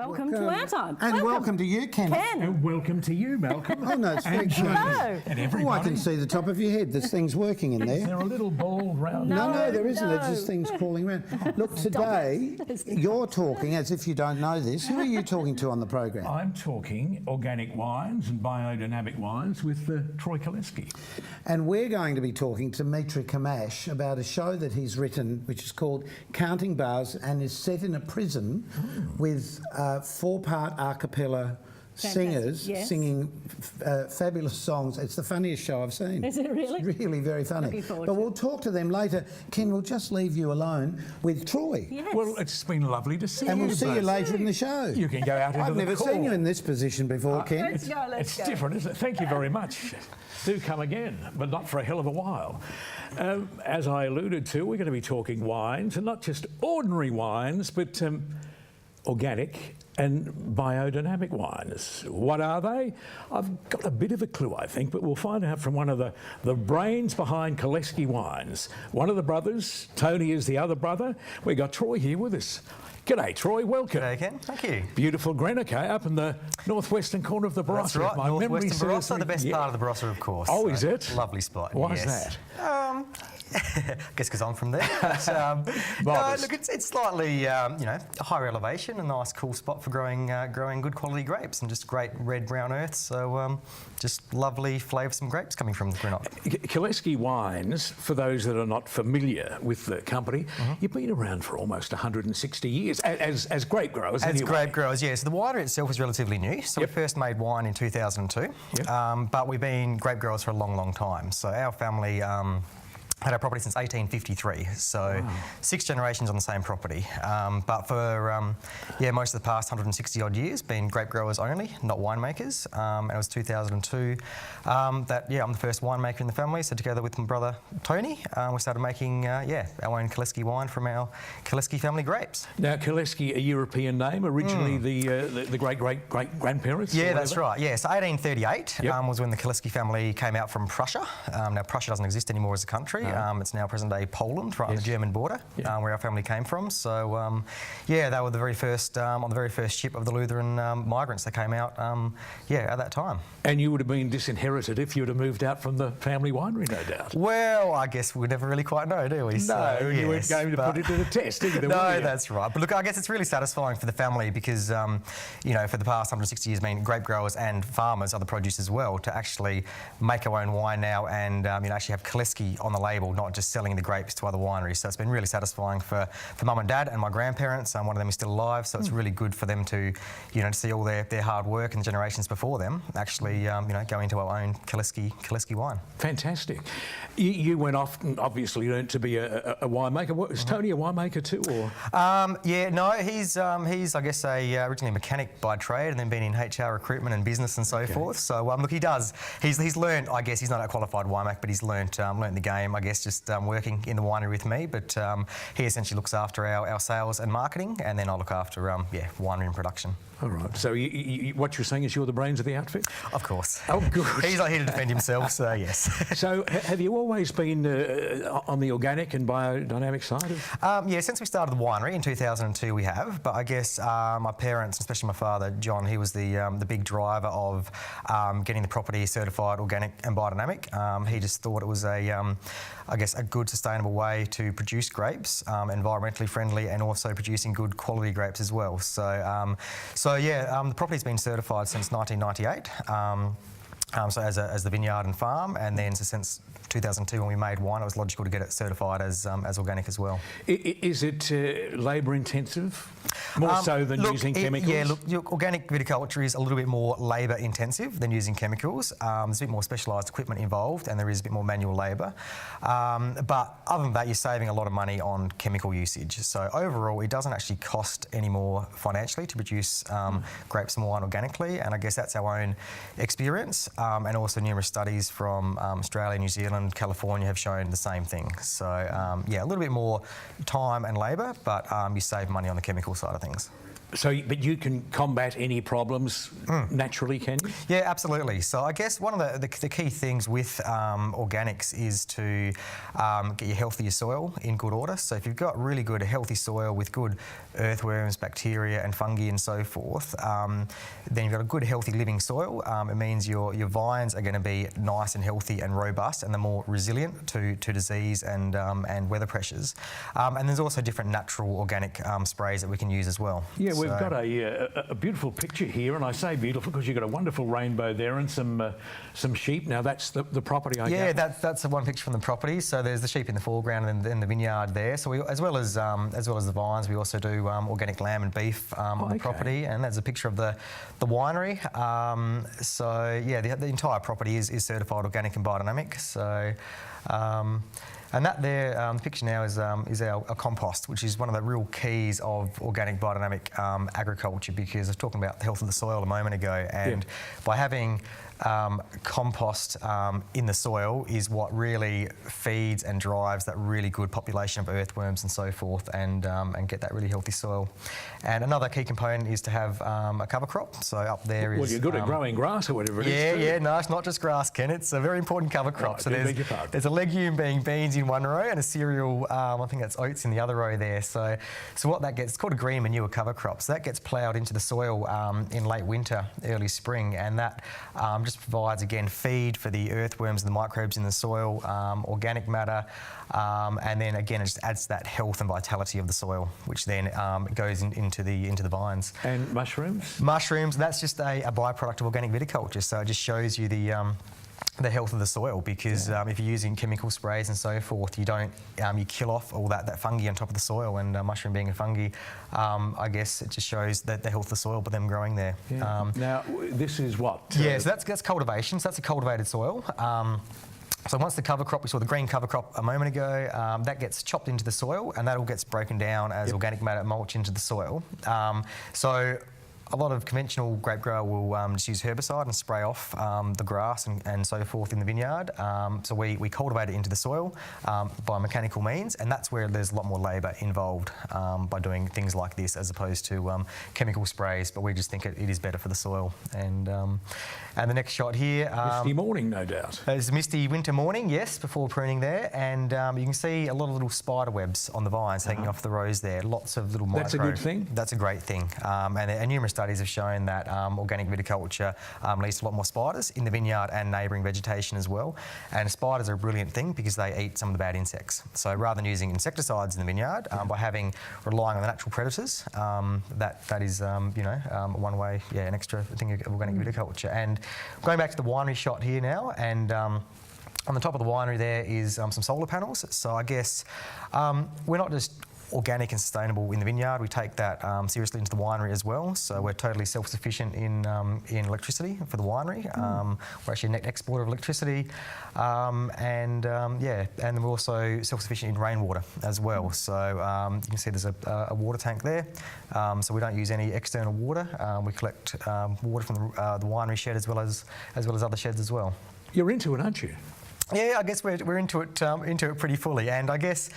Welcome to our time. And welcome to you, Ken. And welcome to you, Malcolm. Oh, no, it's very Hello. And everybody. I can see the top of your head. This thing's working in Is there. there a little ball round? No, there isn't. no. It's just things crawling around. Look, today, you're talking, as if you don't know this, who are you talking to on the program? I'm talking organic wines and biodynamic wines with Troy Kalleske. And we're going to be talking to Mitre Khammash about a show that he's written, which is called Counting Bars, and is set in a prison with four-part a cappella singers singing fabulous songs. It's the funniest show I've seen. Is it really? It's really very funny. But we'll talk to them later. Ken, we'll just leave you alone with Troy. Yes. Well, it's been lovely to see you. And we'll see you both. later in the show. You can go out into I've the never call. seen you in this position before, Ken. Let's go. It's different, isn't it? Thank you very much. Do come again, but not for a hell of a while. As I alluded to, we're going to be talking wines, and not just ordinary wines, but organic and biodynamic wines. What are they? I've got a bit of a clue, I think, but we'll find out from one of the brains behind Kalleske Wines. One of the brothers, Tony is the other brother. We've got Troy here with us. G'day, Troy, welcome. G'day, Ken. Thank you. Beautiful Greenock, up in the northwestern corner of the Barossa. That's right, northwestern Barossa, the best part of the Barossa, of course. Oh, is it? Lovely spot. Why yes. is that? I guess because I'm from there. But, no, look, it's slightly, a higher elevation, a nice, cool spot for growing good quality grapes and just great red-brown earth. So just lovely, flavoursome grapes coming from Greenock. Kalleske Wines, for those that are not familiar with the company, you've been around for almost 160 years as grape growers. As grape growers, yeah. So the winery itself is relatively new. So we first made wine in 2002, but we've been grape growers for a long, long time. So our family had our property since 1853, so 6 generations on the same property. But for most of the past 160 odd years, been grape growers only, not winemakers. And it was 2002 that I'm the first winemaker in the family. So together with my brother Tony, we started making our own Kalleske wine from our Kalleske family grapes. Now Kalleske, a European name, originally the great grandparents. Yeah, that's right. Yeah, so 1838 was when the Kalleske family came out from Prussia. Now Prussia doesn't exist anymore as a country. It's now present-day Poland, right on the German border, where our family came from. So, they were the very first on the very first ship of the Lutheran migrants that came out, at that time. And you would have been disinherited if you would have moved out from the family winery, no doubt. Well, I guess we never really quite know, do we? No, so, you weren't going to put it to the test either. No, that's right. But look, I guess it's really satisfying for the family because, for the past 160 years, being grape growers and farmers, other produce as well, to actually make our own wine now and actually have Kalleske on the label, not just selling the grapes to other wineries. So it's been really satisfying for mum and dad and my grandparents. One of them is still alive, so it's really good for them to, to see all their hard work and generations before them actually, go into our own Kalleske wine. Fantastic. You went off and obviously learned to be a winemaker. Was Tony a winemaker too, or? He's I guess originally a mechanic by trade and then been in HR recruitment and business and so forth. So look, he's learned. I guess he's not a qualified winemaker, but he's learned the game. I guess just working in the winery with me, but he essentially looks after our sales and marketing, and then I look after winery and production. All right. So what you're saying is you're the brains of the outfit? Of course. Oh, good. He's not here to defend himself, so yes. So have you always been on the organic and biodynamic side of? Since we started the winery in 2002 we have, but I guess my parents, especially my father, John, he was the big driver of getting the property certified organic and biodynamic. He just thought it was a good sustainable way to produce grapes, environmentally friendly and also producing good quality grapes as well. So the property's been certified since 1998. So as the vineyard and farm, and then since 2002 when we made wine, it was logical to get it certified as organic as well. Is it labour intensive? More so than using chemicals? Organic viticulture is a little bit more labour intensive than using chemicals. There's a bit more specialised equipment involved and there is a bit more manual labour. But other than that, you're saving a lot of money on chemical usage. So overall, it doesn't actually cost any more financially to produce grapes and wine organically, and I guess that's our own experience. and also numerous studies from Australia, New Zealand, California have shown the same thing. So yeah, a little bit more time and labour, but you save money on the chemical side of things. So, but you can combat any problems naturally, can you? Yeah, absolutely. So I guess one of the key things with organics is to get your healthier soil in good order. So if you've got really good healthy soil with good earthworms, bacteria and fungi and so forth, then you've got a good healthy living soil. It means your vines are going to be nice and healthy and robust, and they're more resilient to disease and weather pressures. And there's also different natural organic sprays that we can use as well. Yeah, we've got a beautiful picture here, and I say beautiful because you've got a wonderful rainbow there and some sheep. Now that's the property, I Yeah, gather. that's the one picture from the property. So there's the sheep in the foreground and then the vineyard there. So we, as well as the vines, we also do organic lamb and beef on the property, and that's a picture of the winery. So yeah, the entire property is certified organic and biodynamic. So. And that there, the picture now is our compost, which is one of the real keys of organic biodynamic agriculture, because I was talking about the health of the soil a moment ago, and by having compost in the soil is what really feeds and drives that really good population of earthworms and so forth, and get that really healthy soil. And another key component is to have a cover crop. So up there is... Well, you're good at growing grass or whatever it is. Yeah, no, it's not just grass, Ken. It's a very important cover crop. Right, so there's a legume being beans in one row and a cereal, I think that's oats in the other row there. So what that gets, it's called a green manure cover crop. So that gets ploughed into the soil in late winter, early spring, and that just provides, again, feed for the earthworms and the microbes in the soil, organic matter, and then again it just adds to that health and vitality of the soil, which then goes into the vines. And mushrooms? Mushrooms, that's just a byproduct of organic viticulture. So it just shows you the health of the soil, because if you're using chemical sprays and so forth, you don't you kill off all that fungi on top of the soil, and mushroom being a fungi, I guess it just shows that the health of the soil, but them growing there. Yeah. Now this is what? Yeah, so that's cultivation. So that's a cultivated soil. So once the cover crop, we saw the green cover crop a moment ago, that gets chopped into the soil, and that all gets broken down as organic matter mulch into the soil. So a lot of conventional grape grower will just use herbicide and spray off the grass and so forth in the vineyard. So we cultivate it into the soil by mechanical means, and that's where there's a lot more labour involved by doing things like this as opposed to chemical sprays. But we just think it is better for the soil. And the next shot here. Misty morning, no doubt. It's a misty winter morning, yes, before pruning there, and you can see a lot of little spider webs on the vines hanging off the rows there. Lots of little micro. That's a good thing? That's a great thing. And numerous studies have shown that organic viticulture leads to a lot more spiders in the vineyard and neighbouring vegetation as well. And spiders are a brilliant thing because they eat some of the bad insects. So rather than using insecticides in the vineyard, by relying on the natural predators, that is one way, an extra thing of organic viticulture. And going back to the winery shot here now, and on the top of the winery there is some solar panels. So I guess we're not just organic and sustainable in the vineyard, we take that seriously into the winery as well. So we're totally self-sufficient in electricity for the winery. We're actually a net exporter of electricity, and we're also self-sufficient in rainwater as well. So you can see there's a water tank there. So we don't use any external water. We collect water from the winery shed as well as other sheds as well. You're into it, aren't you? Yeah, I guess we're into it pretty fully, and I guess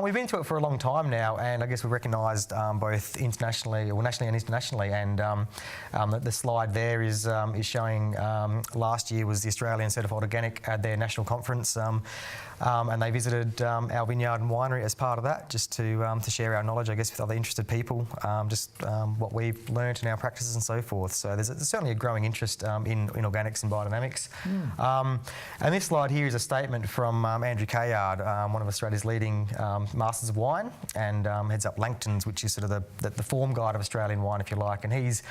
we've been into it for a long time now, and I guess we're recognised both internationally, or nationally and internationally. And the slide there is showing last year was the Australian Certified Organic at their national conference, and they visited our vineyard and winery as part of that, just to share our knowledge, I guess, with other interested people, what we've learnt in our practices and so forth. So there's certainly a growing interest in organics and biodynamics. And this slide here is a statement from Andrew Kayard, one of Australia's leading masters of wine, and heads up Langton's, which is sort of the form guide of Australian wine, if you like. And he's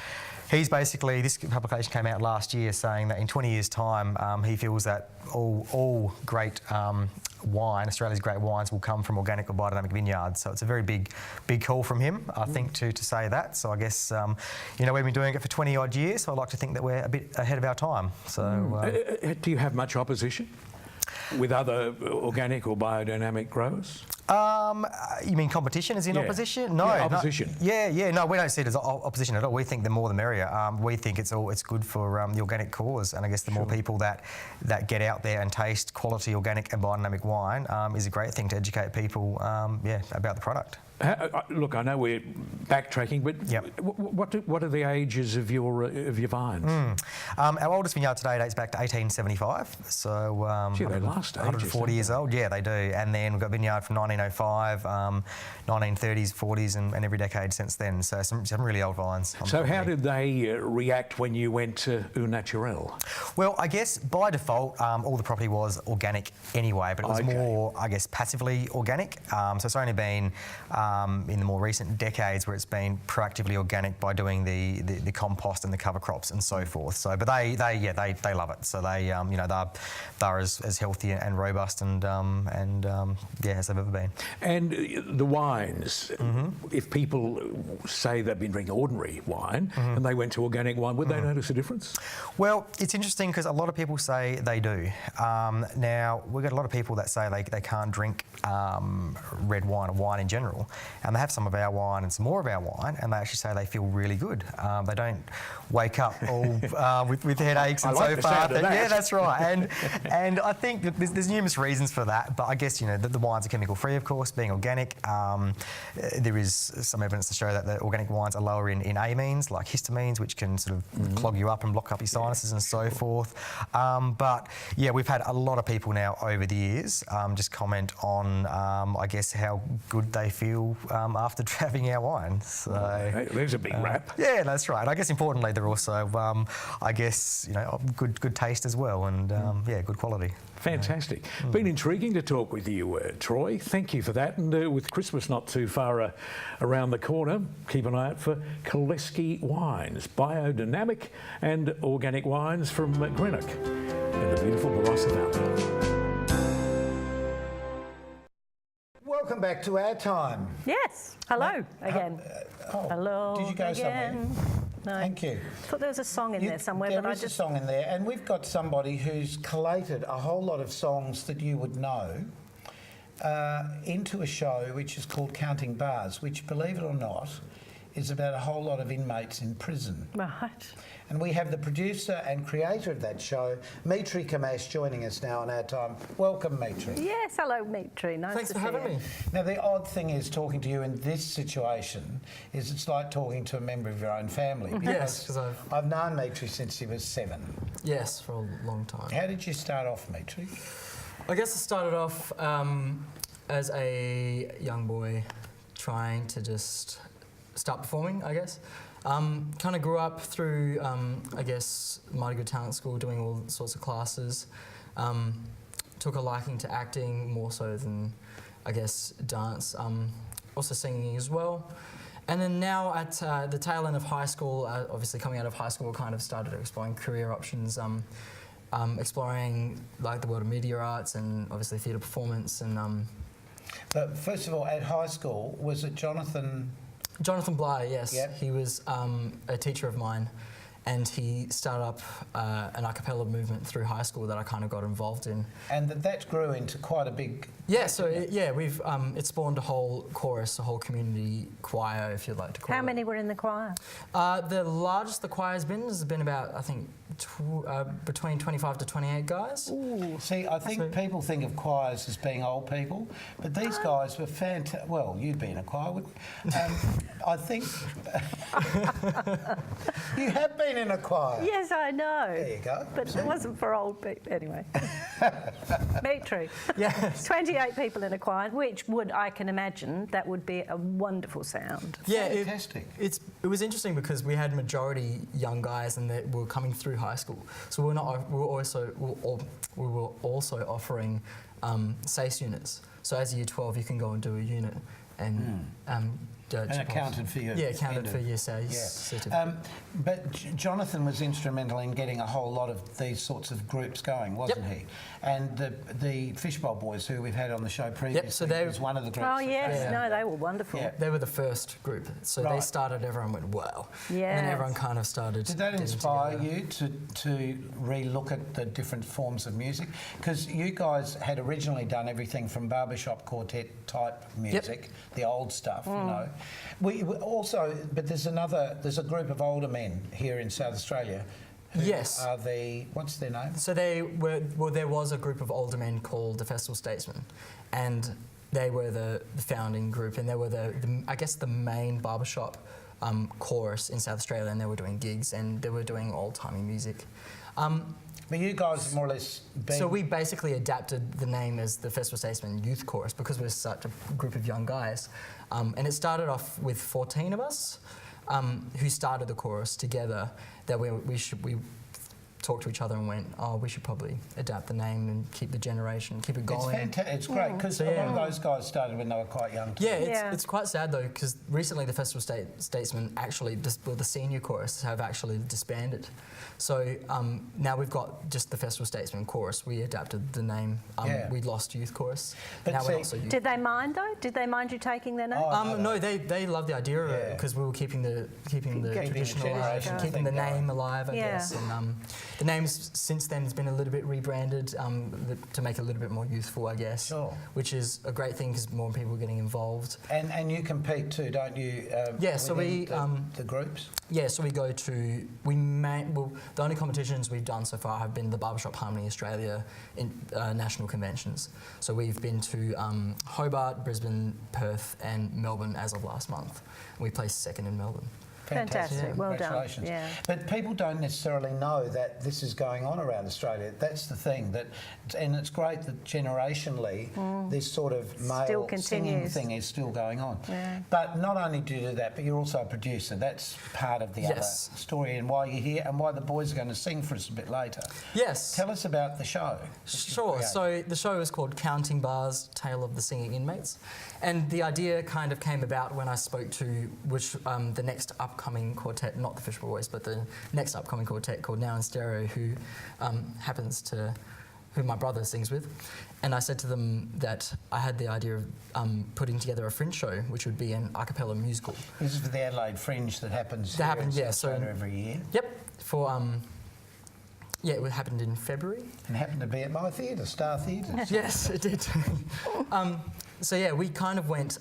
basically, this publication came out last year saying that in 20 years' time, he feels that all great wine, Australia's great wines, will come from organic or biodynamic vineyards. So it's a very big call from him, I think, to say that. So I guess, we've been doing it for 20 odd years, so I like to think that we're a bit ahead of our time. So, do you have much opposition? with other organic or biodynamic growers? You mean competition is in Yeah. opposition? No, Yeah, opposition. No, we don't see it as opposition at all. We think the more the merrier. We think it's good for the organic cause, and I guess the more people that get out there and taste quality organic and biodynamic wine is a great thing to educate people, about the product. Look, I know we're backtracking, but Yep. what are the ages of your vines? Our oldest vineyard today dates back to 1875, so Gee, they last ages, 140 years old. Yeah, they do. And then we've got vineyard from 1905, 1930s, 40s, and every decade since then. So some really old vines. So how did they react when you went to Au Naturel? Well, I guess by default, all the property was organic anyway, but it was more, I guess, passively organic. So it's only been in the more recent decades where it's been proactively organic by doing the compost and the cover crops and so forth. So, but they love it. So they, they're as healthy and robust and as they've ever been. And the wines, if people say they've been drinking ordinary wine and they went to organic wine, would they notice a difference? Well, it's interesting because a lot of people say they do. Now, we've got a lot of people that say they can't drink red wine or wine in general, and they have some of our wine and some more of our wine, and they actually say they feel really good. They don't wake up all with headaches and so forth. Yeah, that's right. And I think that there's numerous reasons for that, but I guess, the wines are chemical free, of course, being organic. There is some evidence to show that the organic wines are lower in amines, like histamines, which can sort of clog you up and block up your sinuses and so forth. But yeah, we've had a lot of people now over the years just comment on, I guess, how good they feel after having our wine. So there's a big wrap. Yeah, that's right. I guess importantly, they're also, I guess, good taste as well, and good quality. Fantastic. Been intriguing to talk with you, Troy. Thank you for that. And with Christmas not too far around the corner, keep an eye out for Kalleske wines, biodynamic and organic wines from Greenock in the beautiful Barossa Valley. Welcome back to Our Time. Yes. Hello again. Hello. Did you go again. somewhere? No. Thank you. I thought there was a song in there somewhere, but I There is just. a song in there, and we've got somebody who's collated a whole lot of songs that you would know into a show which is called Counting Bars, which, believe it or not, is about a whole lot of inmates in prison. Right. And we have the producer and creator of that show, Mitre Khammash, joining us now on Our Time. Welcome, Mitre. Yes. Hello, Mitre. Nice Thanks to for see having you. me. Now, the odd thing is talking to you in this situation is it's like talking to a member of your own family. Yes, because I've known Mitre since he was 7. yes, for a long time. How did you start off, Mitre? I guess I started off as a young boy trying to just start performing, I guess. Kind of grew up through, I guess, Mitre Good Talent School, doing all sorts of classes. Took a liking to acting more so than, I guess, dance. Also singing as well. And then now at the tail end of high school, obviously coming out of high school, kind of started exploring career options, exploring like the world of media arts and obviously theatre performance. And But first of all, at high school, was it Jonathan Bly, yes. Yep. He was a teacher of mine, and he started up an a cappella movement through high school that I kind of got involved in. And that grew into quite a big... Yeah, so we've it spawned a whole chorus, a whole community choir, if you'd like to call it. How many were in the choir? The largest the choir's been has been about, I think, between 25 to 28 guys. Ooh. See, I think people think of choirs as being old people, but these guys were fantastic. Well, you'd be in a choir, wouldn't you? I think... You have been in a choir. Yes, I know. There you go. But it wasn't for old people. Anyway. Mitre. Yes. 28 people in a choir, which I can imagine, that would be a wonderful sound. Yeah, Fantastic. It was interesting because we had majority young guys and they were coming through high school. So we were also offering SACE units. So as a year 12, you can go and do a unit and And it counted for you. Yeah, it counted for your certificate. But Jonathan was instrumental in getting a whole lot of these sorts of groups going, wasn't he? And the Fishbowl Boys, who we've had on the show previously, so they was one of the groups. Oh, yes. No, they were wonderful. Yeah. They were the first group. So they started, everyone went, wow. And then Yes. everyone kind of started. Did that getting inspire together. you to re-look at the different forms of music? Because you guys had originally done everything from barbershop quartet type music, the old stuff, you know. We also, but there's a group of older men here in South Australia. Who Yes. are what's their name? So there was a group of older men called the Festival Statesmen, and they were the founding group, and they were I guess the main barbershop chorus in South Australia, and they were doing gigs, and they were doing old-timey music. But you guys have more or less been... So we basically adapted the name as the Festival Statesmen Youth Chorus because we're such a group of young guys. And it started off with 14 of us who started the chorus together, that we talked to each other and went, oh, we should probably adapt the name and keep the generation, keep it going. It's fantastic. It's great because a lot of those guys started when they were quite young too. It's quite sad though, because recently the Festival Statesmen actually, the senior chorus have actually disbanded. So now we've got just the Festival Statesmen chorus. We adapted the name. We lost youth chorus. But now see, we're also youth. Did they mind though? Did they mind you taking their name? No, they loved the idea of it because we were keeping the tradition alive, and keeping the name alive, I guess. And the name's since then has been a little bit rebranded to make it a little bit more youthful, I guess. Sure. Which is a great thing because more people are getting involved. And you compete too, don't you? So we the groups. Yeah, so we go to the only competitions we've done so far have been the Barbershop Harmony Australia national conventions. So we've been to Hobart, Brisbane, Perth, and Melbourne as of last month. We placed second in Melbourne. Fantastic. Well done. Congratulations. Yeah. But people don't necessarily know that this is going on around Australia. That's the thing. And it's great that generationally this sort of male singing thing is still going on. Yeah. But not only do you do that, but you're also a producer. That's part of the other story and why you're here and why the boys are going to sing for us a bit later. Yes. Tell us about the show. Sure. So the show is called Counting Bars, Tale of the Singing Inmates. And the idea kind of came about when I spoke to the next upcoming quartet, not the Fishbowl Boys, but the next upcoming quartet called Now in Stereo, who who my brother sings with. And I said to them that I had the idea of putting together a fringe show, which would be an a cappella musical. This is for the Adelaide Fringe that happens every year. Yep. It happened in February. And happened to be at my theatre, Star Theatre. Yes, it did. So yeah, we kind of went,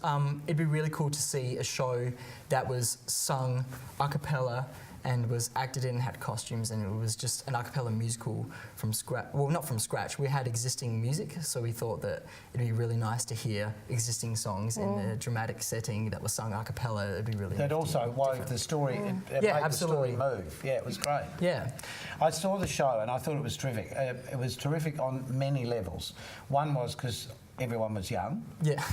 it'd be really cool to see a show that was sung a cappella and was acted in, had costumes, and it was just an a cappella musical from scratch. Well, not from scratch, we had existing music, so we thought that it'd be really nice to hear existing songs in a dramatic setting that was sung a cappella. It'd be really That also wove the story, it made the story move. Yeah, it was great. Yeah. I saw the show and I thought it was terrific. It was terrific on many levels. One was because everyone was young. Yeah.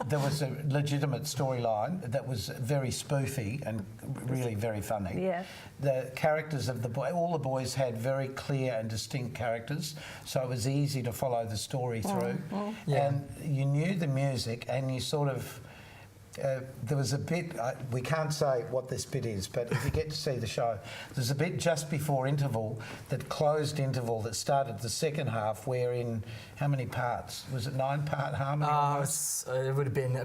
There was a legitimate storyline that was very spoofy and really very funny. Yeah. The characters of all the boys had very clear and distinct characters, so it was easy to follow the story through. Yeah. And you knew the music and you sort of... there was a bit, we can't say what this bit is, but if you get to see the show, there's a bit just before interval, that closed interval that started the second half, wherein, how many parts? Was it 9-part harmony? It would have been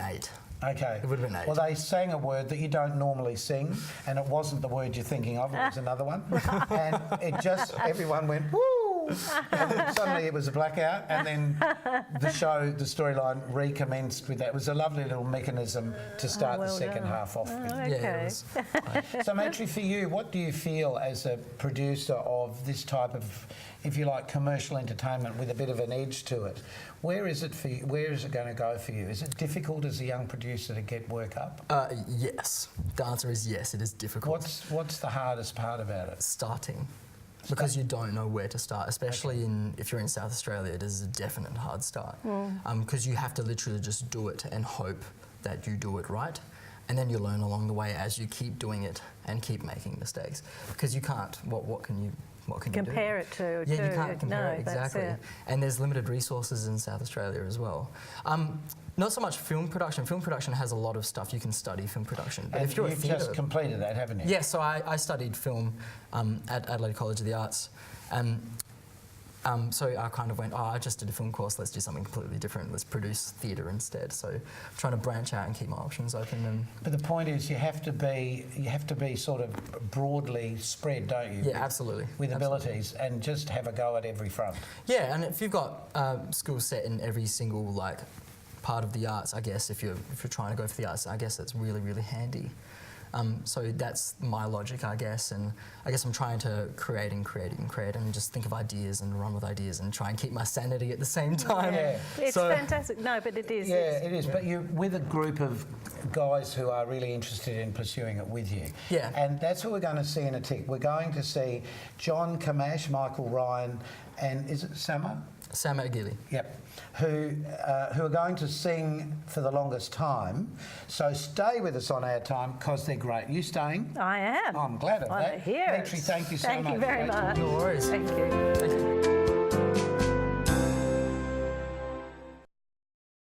8. Okay. It would have been 8. Well, they sang a word that you don't normally sing, and it wasn't the word you're thinking of, it was another one. And it just, everyone went, woo! And then suddenly it was a blackout, and then the storyline recommenced with that. It was a lovely little mechanism to start the second half off with. Okay. Yeah, it was. So, Mitre, for you, what do you feel as a producer of this type of, if you like, commercial entertainment with a bit of an edge to it? Where is it for you? Where is it going to go for you? Is it difficult as a young producer to get work up? Yes. The answer is yes, it is difficult. What's the hardest part about it? Starting. Because you don't know where to start, especially if you're in South Australia, it is a definite hard start. Because you have to literally just do it and hope that you do it right. And then you learn along the way as you keep doing it and keep making mistakes. Because you can't, what can you what can you do? Compare it to. Yeah, you can't compare it, that's exactly. it. And there's limited resources in South Australia as well. Not so much film production. Film production has a lot of stuff. You can study film production. But And if you're a you've theatre... just completed that, haven't you? Yeah, so I studied film at Adelaide College of the Arts. So I kind of went, I just did a film course, let's do something completely different. Let's produce theatre instead. So I'm trying to branch out and keep my options open. And But the point is, you have to be sort of broadly spread, don't you? yeah, absolutely. With Absolutely. abilities, and just have a go at every front. Yeah, and if you've got skill set in every single part of the arts, I guess if you're trying to go for the arts, I guess that's really, really handy. So that's my logic, I guess, and I guess I'm trying to create and just think of ideas and run with ideas and try and keep my sanity at the same time. Yeah. It's fantastic. No, but it is. Yeah, it is. But you're with a group of guys who are really interested in pursuing it with you. Yeah. And that's what we're going to see in a tick. We're going to see John Khammash, Michael Ryan, and is it Sama? Sam Gilly. Yep. Who are going to sing for the longest time. So stay with us on our time because they're great. You staying? I am. I'm glad of I'm that. here. Mitre, thank you so much. Thank you very Great much. No worries. Thank you. Thank you.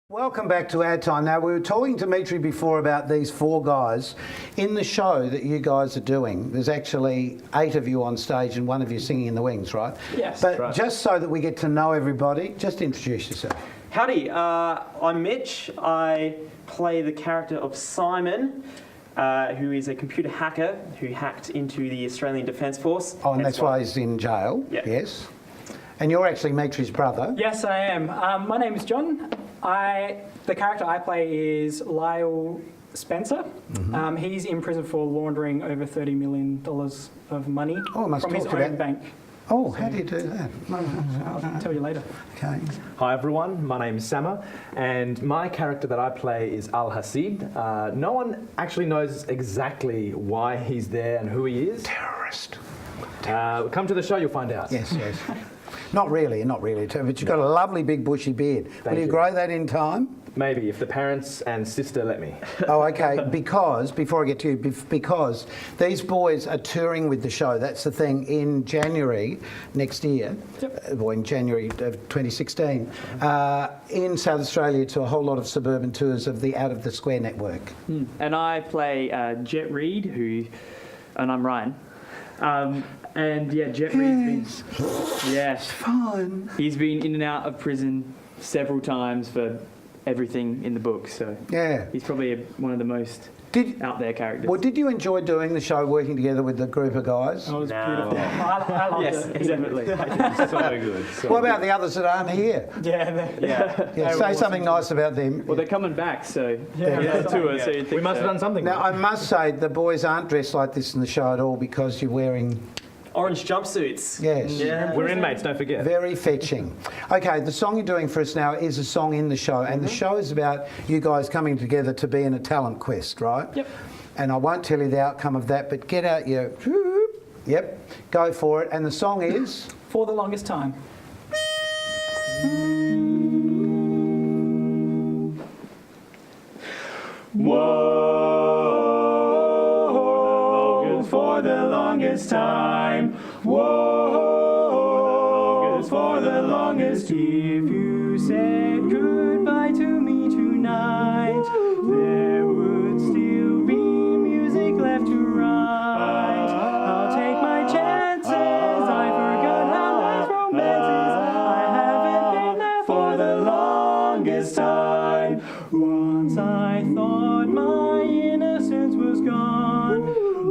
Welcome back to Ad Time. Now, we were talking to Mitre before about these 4 guys. In the show that you guys are doing, there's actually 8 of you on stage and 1 of you singing in the wings, right? Yes. But Right. just so that we get to know everybody, just introduce yourself. Howdy, I'm Mitch. I play the character of Simon, who is a computer hacker who hacked into the Australian Defence Force. Oh, and Hence that's why he's in jail. Yeah. Yes. And you're actually Mitre's brother. Yes, I am. My name is John. The character I play is Lyle Spencer. He's in prison for laundering over $30 million of money Oh, I must from his talk own about- bank. Oh, how do you do that? I'll tell you later. Okay. Hi everyone, my name is Sama, and my character that I play is Al Hasid. No one actually knows exactly why he's there and who he is. Terrorist. Come to the show, you'll find out. Yes, yes. Not really, but you've got a lovely big bushy beard. Will you you. grow that in time? Maybe, if the parents and sister let me. Oh, okay. Because, before I get to you, because these boys are touring with the show. That's the thing. In January next year, or in January of 2016, in South Australia to a whole lot of suburban tours of the Out of the Square network. And I play Jet Reed, and I'm Ryan. And yeah, Jet Reed's been, Fun. he's been in and out of prison several times for everything in the book, so Yeah. he's probably one of the most out there characters. Well, did you enjoy doing the show, working together with the group of guys? It was beautiful. I loved Yes, it. definitely. So good. What about the others that aren't here? Yeah. Yeah, say something nice about them. Well, they're coming back, so Yeah. tour. So you'd We think must have done something. Now, I must say, the boys aren't dressed like this in the show at all because you're wearing, Orange jumpsuits. yes, Yeah. We're inmates, don't forget. very fetching. Okay, the song you're doing for us now is a song in the show, and the show is about you guys coming together to be in a talent quest, right? Yep. And I won't tell you the outcome of that, but get out your, yep, go for it. And the song is? For the longest time. Whoa, for the longest time. Whoa, for the longest. If you said goodbye to me tonight, there would still be music left to write. I'll take my chances. I forgot how life's romances. I haven't been there for the longest time. Once I thought my innocence was gone.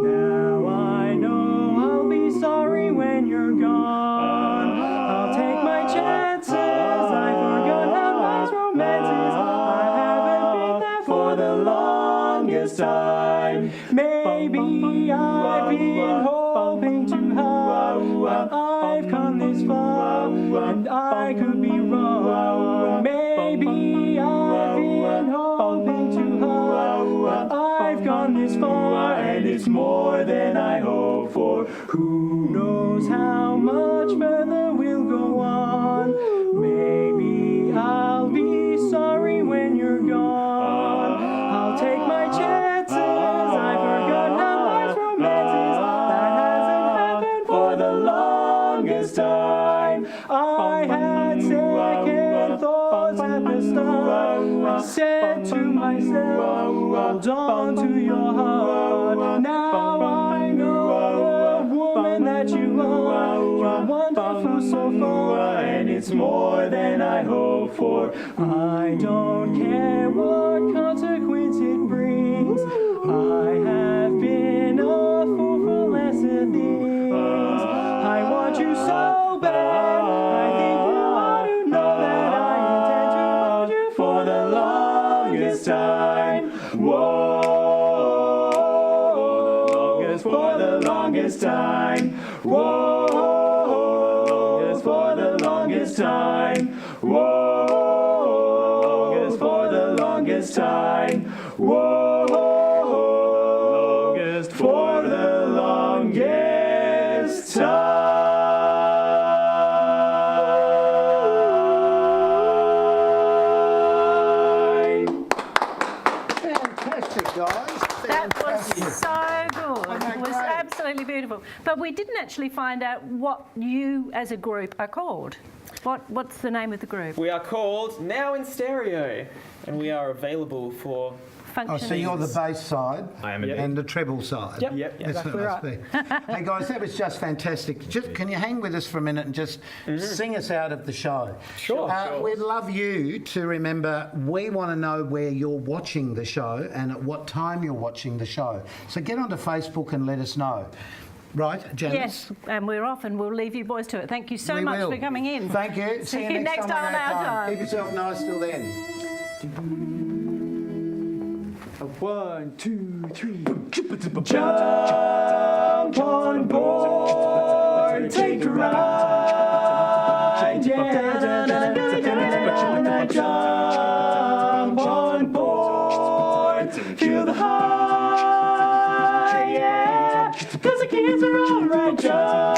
Now I know I'll be sorry when you're gone. I'll take my chances. I forgot how life's romances. I haven't been there for the longest time. Maybe I've been hoping too hard, but I've come this far, and I could be wrong. Maybe I've been hoping too hard, but I've gone this far, and it's more than I hoped for. Who knows how much further we'll go on? Maybe I'll be sorry when you're gone. I'll take my chances. I forgot how life's romances. That hasn't happened for the long said to myself, hold on to your heart. Now I know, woman, that you are. You're wonderful so far, and it's more than I hoped for. I don't care what consequence it brings. I have been a fool for lesser things. I want you so bad. I think you ought to know that I intend to hold you for the longest time. Whoa, for the longest time. Whoa, for the longest time. Whoa, for the longest time. Whoa, for the longest time. Fantastic, guys. That was Fantastic. so good. Wasn't that It was great? absolutely beautiful. But we didn't actually find out what you as a group are called. What's the name of the group? We are called Now in Stereo, and we are available for. Oh, so you're the bass side I am and the treble side. Yep, That's exactly what it must be. Hey guys, that was just fantastic. Just, can you hang with us for a minute and just sing us out of the show? Sure. We'd love you to remember, we want to know where you're watching the show and at what time you're watching the show. So get onto Facebook and let us know. Right, Janice? Yes, and we're off, and we'll leave you boys to it. Thank you so We much will. for coming in. Thank you. See you next time on our time. Keep yourself nice till then. 1, 2, 3. Jump on board, take a ride. Yeah, jump on board, feel the high. Yeah, 'cause the kids are alright. Jump